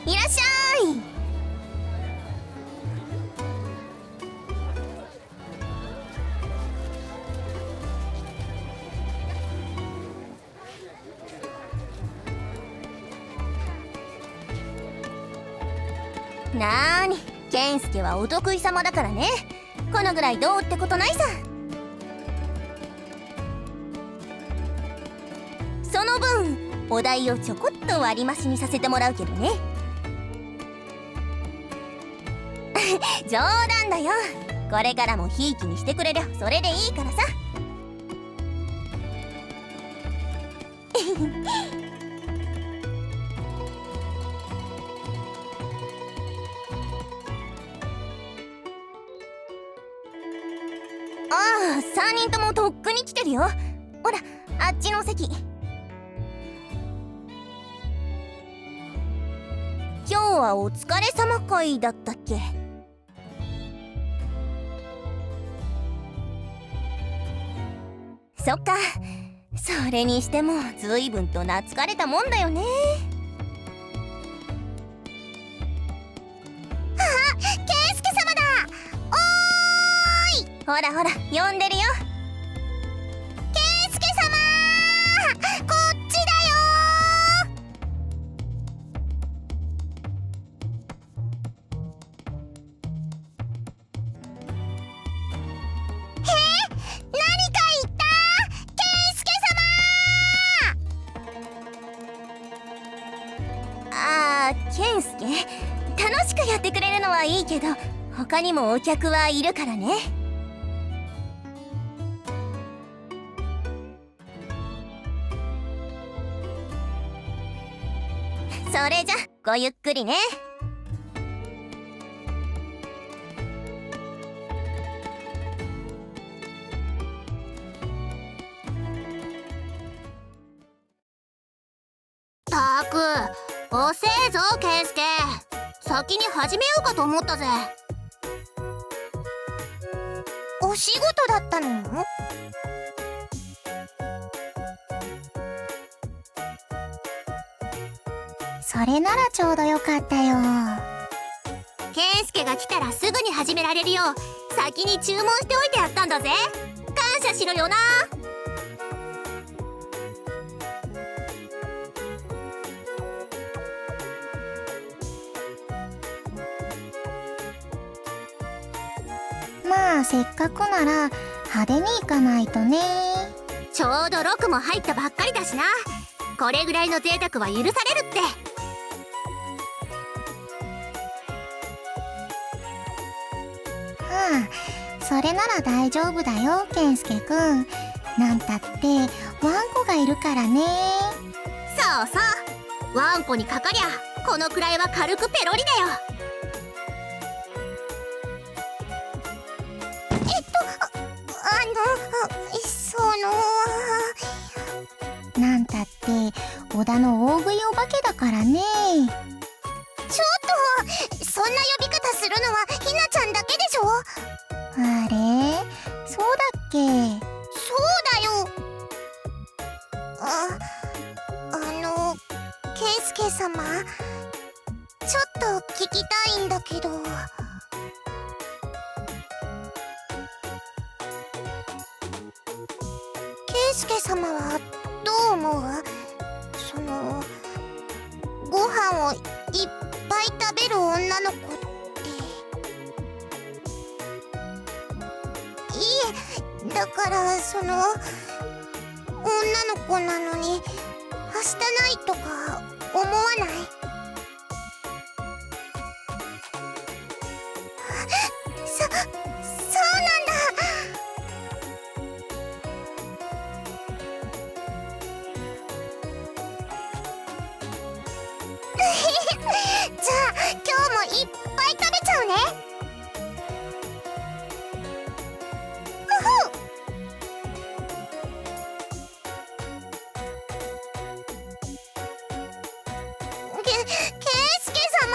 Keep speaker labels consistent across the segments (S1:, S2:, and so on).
S1: いらっしゃい。なーに、健介はお得意様だからね。このぐらいどうってことないさ。その分お代をちょこっと割増しにさせてもらうけどね。冗談だよ。これからもひいきにしてくれりゃそれでいいからさ。ああ、3人ともとっくに来てるよ。ほら、あっちの席。今日はお疲れ様会だったっけ？そっか。それにしても随分と懐かれたもんだよね。あ、ケイスケ様だ。おーい、ほらほら呼んでるよ。ケイスケ様、こっちだよ。何か言った？ケイスケ様。あー、ケンスケ、楽しくやってくれるのはいいけど、他にもお客はいるからね。それじゃごゆっくりね。
S2: たく、遅えぞケンスケ。先に始めようかと思ったぜ。
S1: お仕事だったの？
S2: それならちょうどよかったよ。ケンスケが来たらすぐに始められるよう先に注文しておいてやったんだぜ。感謝しろよな。
S3: まあせっかくなら派手に行かないとね。
S2: ちょうど6も入ったばっかりだしな。これぐらいの贅沢は許されるって。
S3: それなら大丈夫だよ健介くん。なんたってワンコがいるからね。
S2: そうそう、ワンコにかかりゃこのくらいは軽くペロリだよ。
S3: なんたって織田の大食いお化けだからね。
S1: ちょっと、そんな呼び方するのはひなちゃんだけでしょ。
S3: あれ、そうだっけ？
S1: そうだよ。ケンスケ様、ちょっと聞きたいんだけど。ケンスケ様はどう思う？ご飯をいっぱい食べる女の子って。いえ、だから女の子なのにはしたないとか思わない？そうなんだ。じゃあ今日もいっぱい食べちゃうね。ケイスケ様。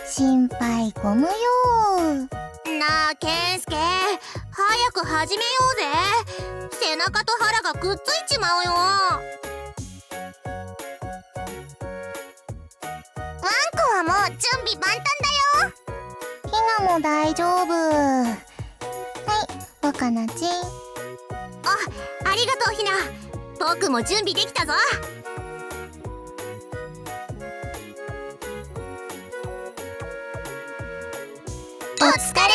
S3: 心配ご無用。
S2: なあ健介、早く始めようぜ。背中と腹がくっついちまうよ。
S1: ワンコはもう準備万端だよ。
S3: ひなも大丈夫。はい、わかなちん。
S2: ありがとうひな。僕も準備できたぞ。
S3: お疲れ様で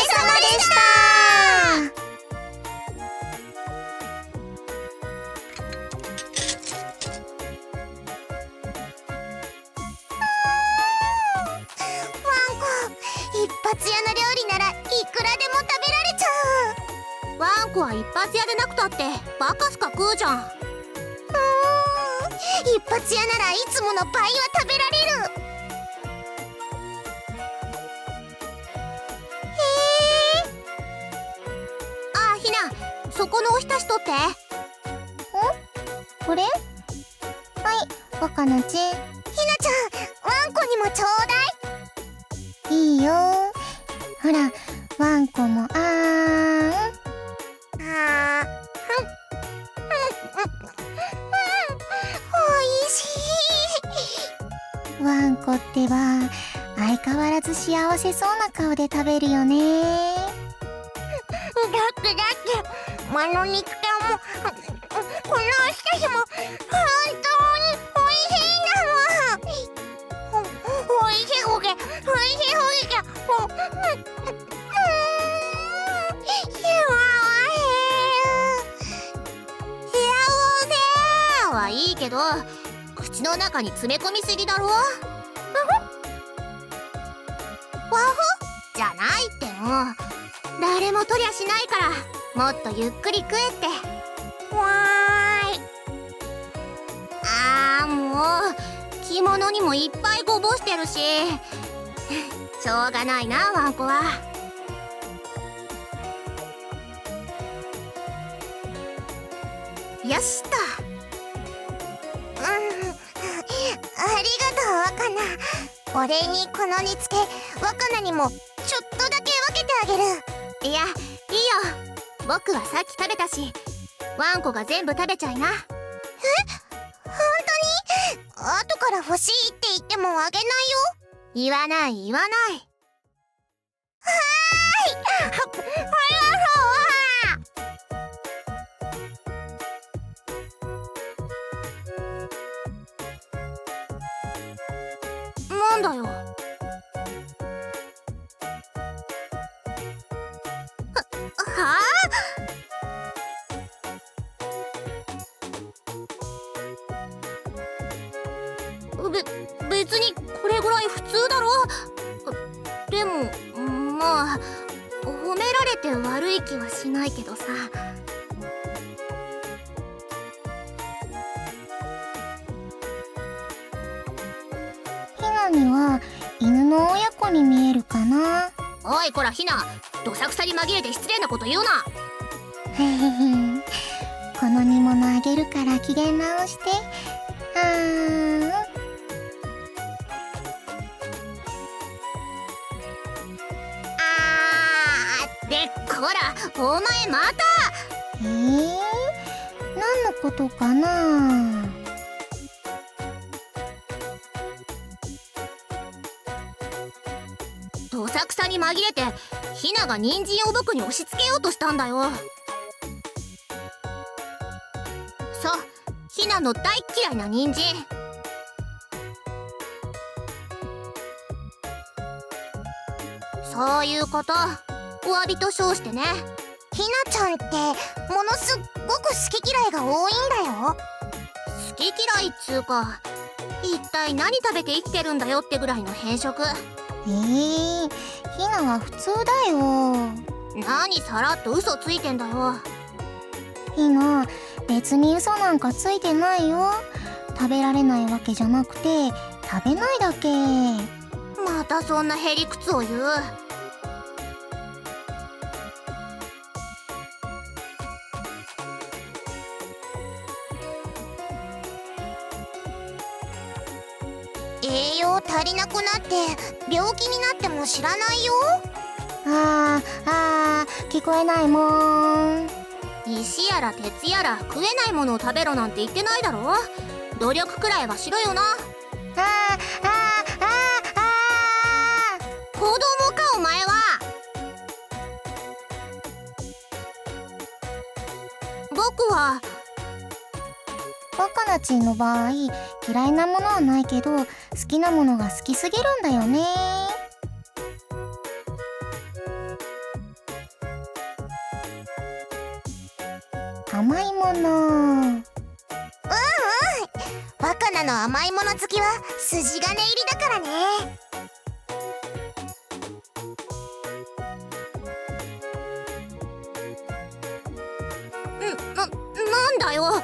S3: した
S1: 一発屋の料理ならいくらでも食べられちゃう。
S2: ワンコは一発屋でなくたってバカすか食うじゃん。
S1: 一発屋ならいつもの倍は食べられる。
S2: あ、ひな、そこのおひたし取って。
S3: これ？はい、わかなちん。
S1: ひなちゃん、ワンコにもちょうだい。
S3: いいよ。ほら、ワンコも
S1: おいしい。
S3: ワンコってば相変わらず幸せそうな顔で食べるよね。
S1: だって間の肉感もこのおひたしも本当においしいんだもん。おいしいほげ、おいしいほげが
S2: はいいけど、口の中に詰め込みすぎだろ。ワホじゃないってもう。誰も取りゃしないからもっとゆっくり食えって。
S1: わーい。
S2: もう着物にもいっぱいこぼしてるししょうがないな、ワンコは。よしと。
S1: ありがとう、わかな。お礼にこの煮付け、わかなにもちょっとだけ分けてあげる。
S2: いや、いいよ。僕はさっき食べたし、ワンコが全部食べちゃいな。
S1: 本当に？後から欲しいって言ってもあげないよ。
S2: 言わない言わない。なんだよ。はあ？別にこれぐらい普通だろ。でもまあ褒められて悪い気はしないけどさ。
S3: ひなには犬の親子に見えるかな。
S2: おいこらひな、どさくさに紛れて失礼なこと言うな。
S3: へへへ、この煮物あげるから機嫌直して。
S2: でこらお前また。
S3: 何のことかな。
S2: どさくさに紛れてひなが人参を僕に押し付けようとしたんだよ。そう、ひなの大嫌いな人参。そういうこと、お詫びと称してね。
S1: ひなちゃんってものすっごく好き嫌いが多いんだよ。
S2: 好き嫌いっつうか、一体何食べて生きてるんだよってぐらいの偏食。
S3: ひなは普通だよ。
S2: 何さらっと嘘ついてんだよ。
S3: ひな、別に嘘なんかついてないよ。食べられないわけじゃなくて食べないだけ。
S2: またそんなへりくつを言う。
S1: 栄養足りなくなって病気になっても知らないよ。
S3: 聞こえないもん。
S2: 石やら鉄やら食えないものを食べろなんて言ってないだろ。努力くらいはしろよな。子供かお前は。僕は
S3: バカナチンの場合、嫌いなものはないけど好きなものが好きすぎるんだよね。甘いもの。
S1: バカナの甘いもの好きは筋金入りだからね。
S2: なんだよ。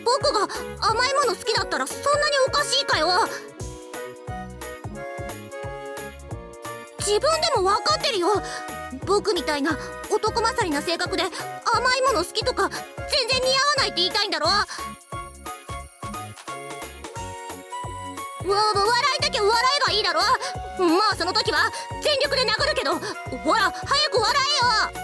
S2: 僕が甘いもの好きだったらそんなにおかしいかよ。自分でも分かってるよ。僕みたいな男勝りな性格で甘いもの好きとか全然似合わないって言いたいんだろ。笑いたきゃ笑えばいいだろ。まあその時は全力で殴るけど、ほら早く笑えよ。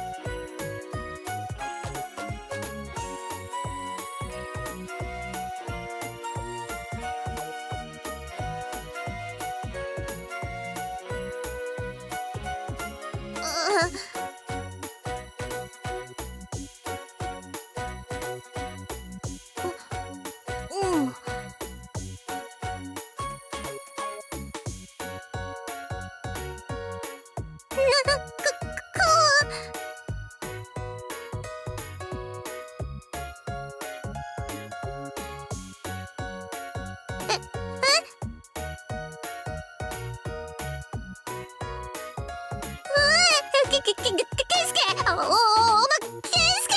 S2: ケンスケ、お前ケンスケ。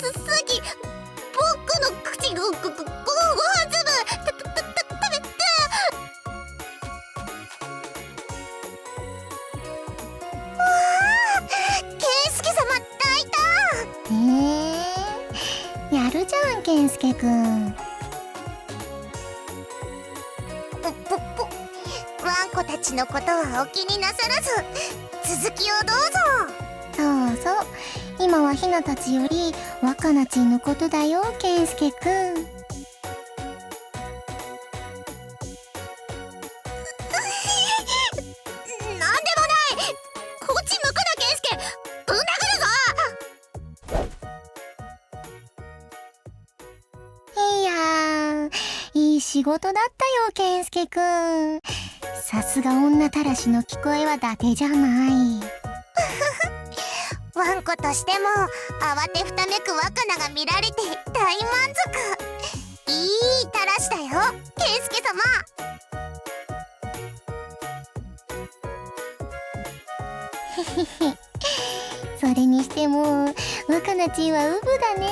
S2: さっき僕の口ごはずぶ食べた。
S1: ケンスケ様大胆。
S3: やるじゃんケンスケくん。
S1: ワンコたちのことはお気になさらず続きをどうぞ。
S3: そうそう、今はヒナたちよりワカナチンのことだよケンスケくん。
S1: なんでもない。こっち向くなケンスケ、ぶん殴るぞ。
S3: いやー、いい仕事だったよケンスケくん。さすが女たらしの聞こえは伊達じゃない。
S1: ワンコとしても慌てふためくワカナが見られて大満足。いいたらしだよケンスケ様。
S3: それにしてもワカナチンはウブだね。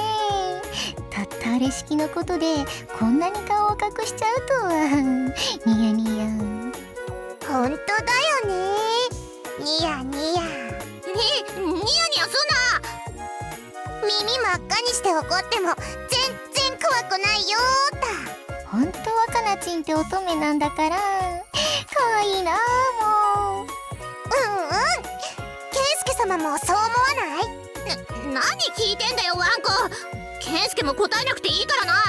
S3: たったあれ式のことでこんなに顔を隠しちゃうとは。ニヤニヤ。
S1: ほんとだよね。ニヤニヤ。
S2: ニヤニヤすな。
S1: 耳真っ赤にして怒っても全然怖くないよーた。
S3: ほんとワカナチンって乙女なんだからかわいいなあ。もう
S1: ケンスケ様もそう思わない？
S2: 何聞いてんだよワンコ。ケンスケも答えなくていいからな。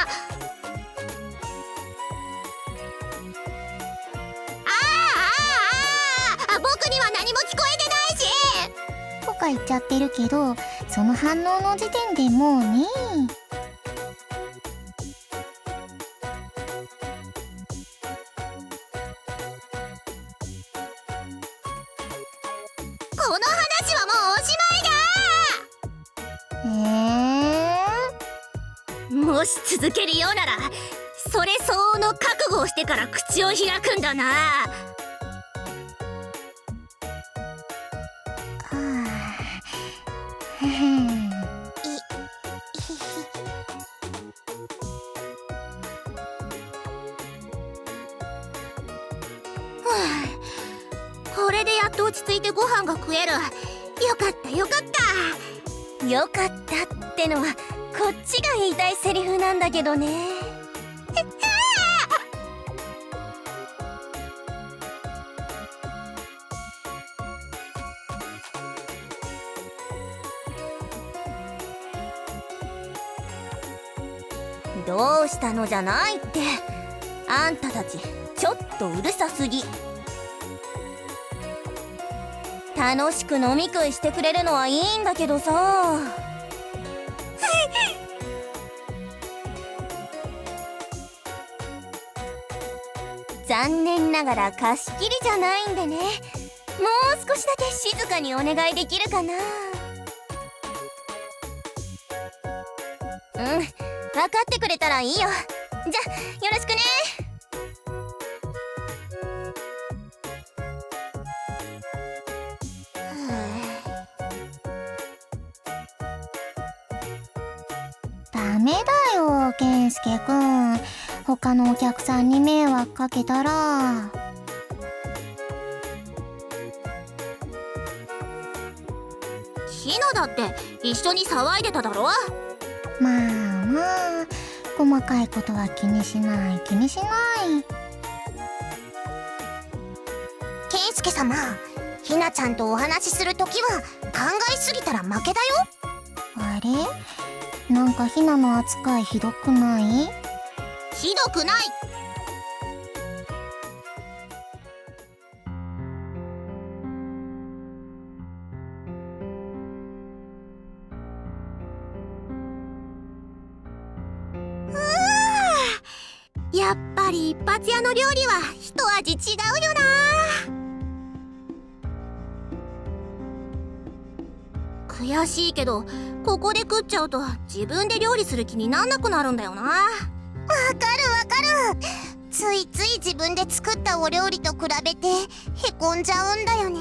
S2: 僕には何も聞こえてないし
S3: とか言っちゃってるけど、その反応の時点でもうね。
S2: この話はもうおしまいだ。もし続けるようならそれ相応の覚悟をしてから口を開くんだな。これでやっと落ち着いてご飯が食える。よかったよかった。
S1: よかったってのはこっちが言いたいセリフなんだけどね。どうしたのじゃないって。あんたたちちょっとうるさすぎ。楽しく飲み食いしてくれるのはいいんだけどさ。残念ながら貸し切りじゃないんでね。もう少しだけ静かにお願いできるかな。うん、分かってくれたらいいよ。じゃ、よろしくね。
S3: ダメだよ、健介くん。他のお客さんに迷惑かけたら。
S2: ひなだって一緒に騒いでただろ。
S3: まあまあ、細かいことは気にしない気にしない。
S1: ケンスケ様、ひなちゃんとお話しするときは考えすぎたら負けだよ。
S3: あれ、なんかひなの扱いひどくない？
S2: ひどくない。やっぱり一発屋の料理は一味違うよな。悔しいけどここで食っちゃうと自分で料理する気になんなくなるんだよな。
S1: わかるわかる。ついつい自分で作ったお料理と比べてへこんじゃうんだよね。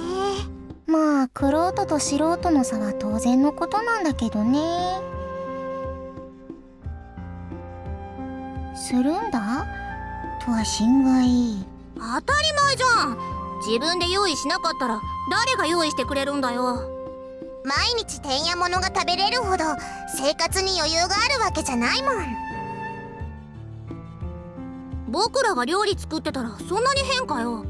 S3: まあ、玄人と素人の差は当然のことなんだけどね。するんだとは心外。
S2: 当たり前じゃん。自分で用意しなかったら誰が用意してくれるんだよ。
S1: 毎日てんやものが食べれるほど生活に余裕があるわけじゃないもん。
S2: 僕らが料理作ってたらそんなに変かよ。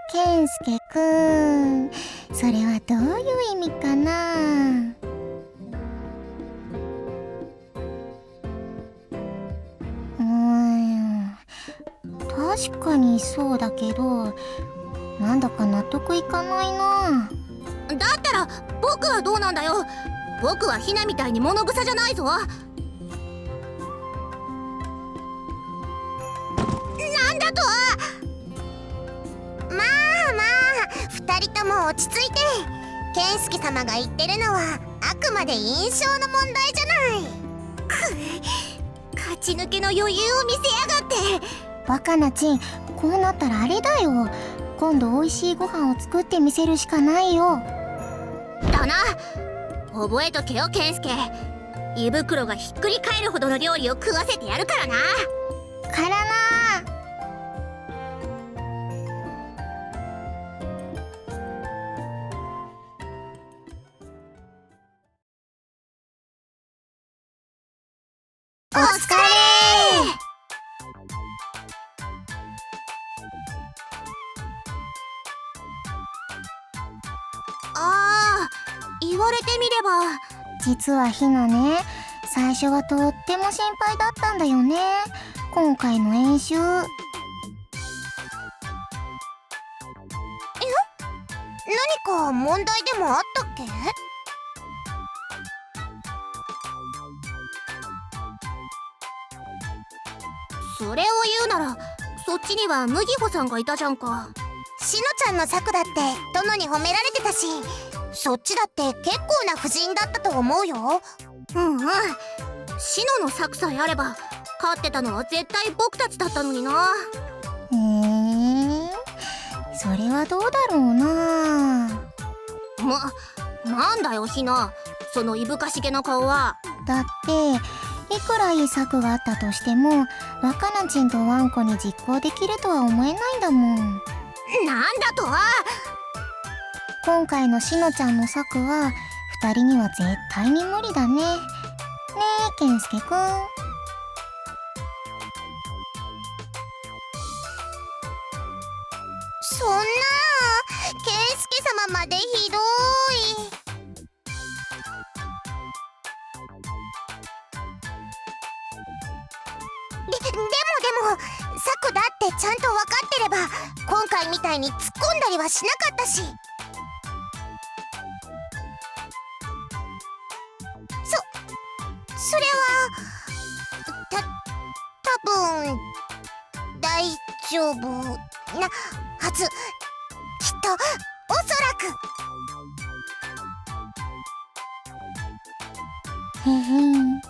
S3: 健介くん、それはどういう意味かな？確かにそうだけど、なんだか納得いかないな。
S2: だったら僕はどうなんだよ。僕はヒナみたいに物臭じゃないぞ。なんだと。
S1: まあまあ、2人とも落ち着いて。ケンスケ様が言ってるのはあくまで印象の問題じゃない。
S2: 勝ち抜けの余裕を見せやがって。
S3: バカなチン、こうなったらあれだよ。今度美味しいご飯を作ってみせるしかないよ。
S2: だな。覚えとけよケンスケ。胃袋がひっくり返るほどの料理を食わせてやるからな。
S3: からな。
S1: お疲れ。
S2: 言われてみれば。
S3: 実はひなね、最初はとっても心配だったんだよね、今回の演習。
S1: 何か問題でもあったっけ？
S2: それを言うならそっちには麦穂さんがいたじゃんか。
S1: しのちゃんの策だって殿に褒められてたし、そっちだって結構な布陣だったと思うよ。
S2: うんうん。しのの策さえあれば勝ってたのは絶対僕たちだったのにな。
S3: それはどうだろうな。
S2: なんだよひな、そのいぶかしげの顔は。
S3: だっていくらいい策があったとしても若菜ちんとワンコに実行できるとは思えないんだもん。
S2: なんだと？
S3: 今回のしのちゃんの策は2人には絶対に無理だね。ねえ健介くん。
S1: そんな健介様までひどい。でも策だってちゃんと分かってれば今回みたいに突っ込んだりはしなかったし。それは多分大丈夫なはず。きっとおそらく。
S3: へへん。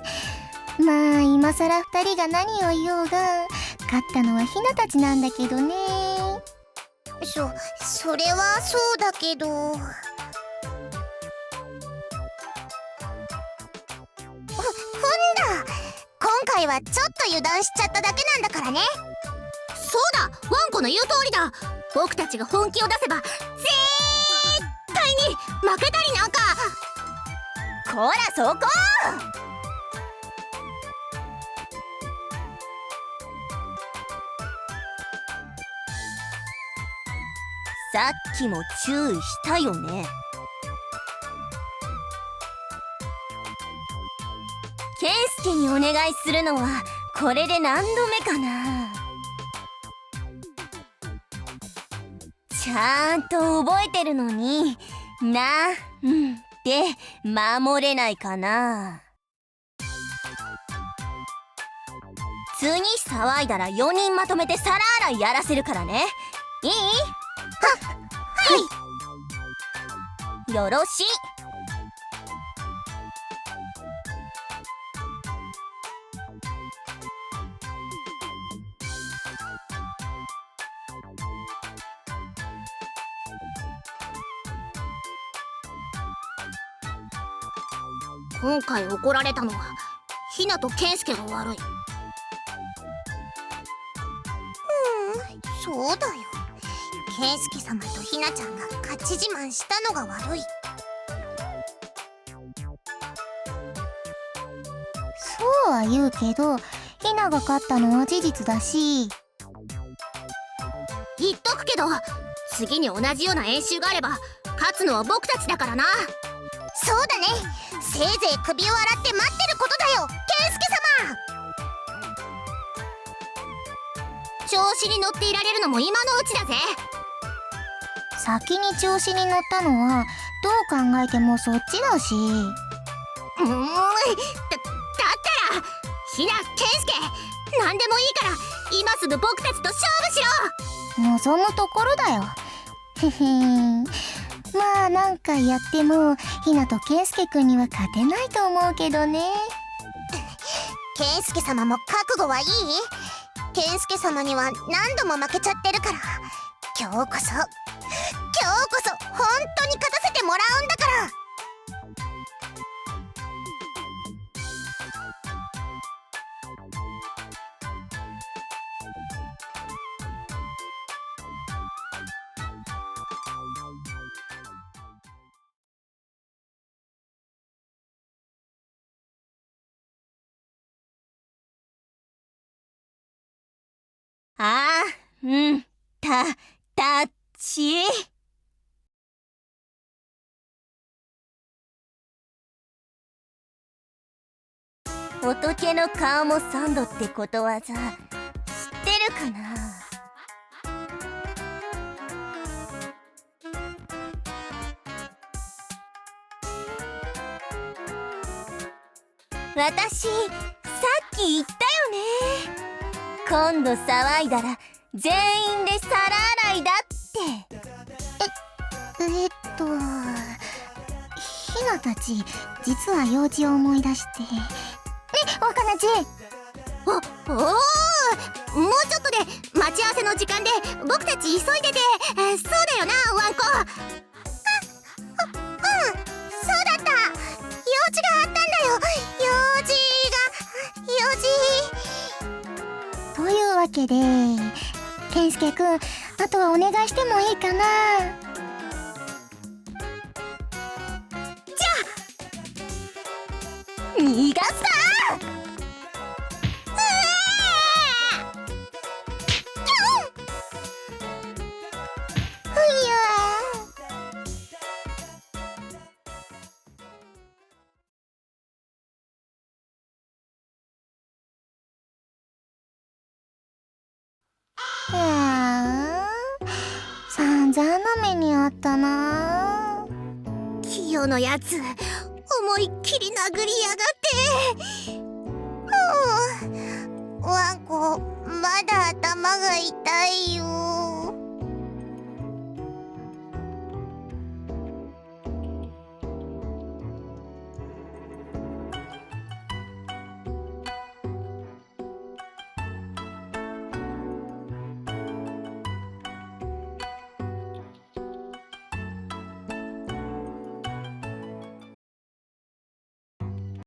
S3: まあ今さら2人が何を言おうが勝ったのはひなたちなんだけどね。
S1: それはそうだけど。ほんだ、今回はちょっと油断しちゃっただけなんだからね。
S2: そうだ、ワンコの言う通りだ。僕たちが本気を出せば絶対に負けたりなんか。
S1: こらそこ！さっきも注意したよね。ケンスケにお願いするのはこれで何度目かな。ちゃんと覚えてるのになんで守れないかな。次騒いだら4人まとめて皿洗いやらせるからね。いい？はい。よろしい。
S2: 今回怒られたのはひなとケンスケが悪い。
S1: そうだよ。ケンスケ様とひなちゃんが勝ち自慢したのが悪い。
S3: そうは言うけどひなが勝ったのは事実だし。
S2: 言っとくけど次に同じような演習があれば勝つのは僕たちだからな。
S1: そうだね。せいぜい首を洗って待ってることだよ、ケンスケ様。
S2: 調子に乗っていられるのも今のうちだぜ。
S3: 先に調子に乗ったのはどう考えてもそっちだし。
S2: だったらひな、ケンスケ何でもいいから今すぐ僕たちと勝負しろ。
S3: 望むところだよ。へへん。まあ何回やってもひなとケンスケくんには勝てないと思うけどね。
S1: ケンスケ様も覚悟はいい？ケンスケ様には何度も負けちゃってるから、今日こそ本当に勝たせてもらうんだから。タッチ。仏の顔も3度ってことわざ知ってるかな？私さっき言ったよね。今度騒いだら全員で皿洗いだって。
S3: ひなたち実は用事を思い出してね。若菜ちん。
S2: おお、もうちょっとで待ち合わせの時間で僕たち急いでて。そうだよなワンコ。
S1: そうだった。用事があったんだよ。よ
S3: わけで、健介くん、あとはお願いしてもいいかな。
S2: 逃がすか。
S3: 散々な目にあったな。
S2: キヨのやつ、思いっきり殴りやがって。
S1: ワンコまだ頭が痛いよ。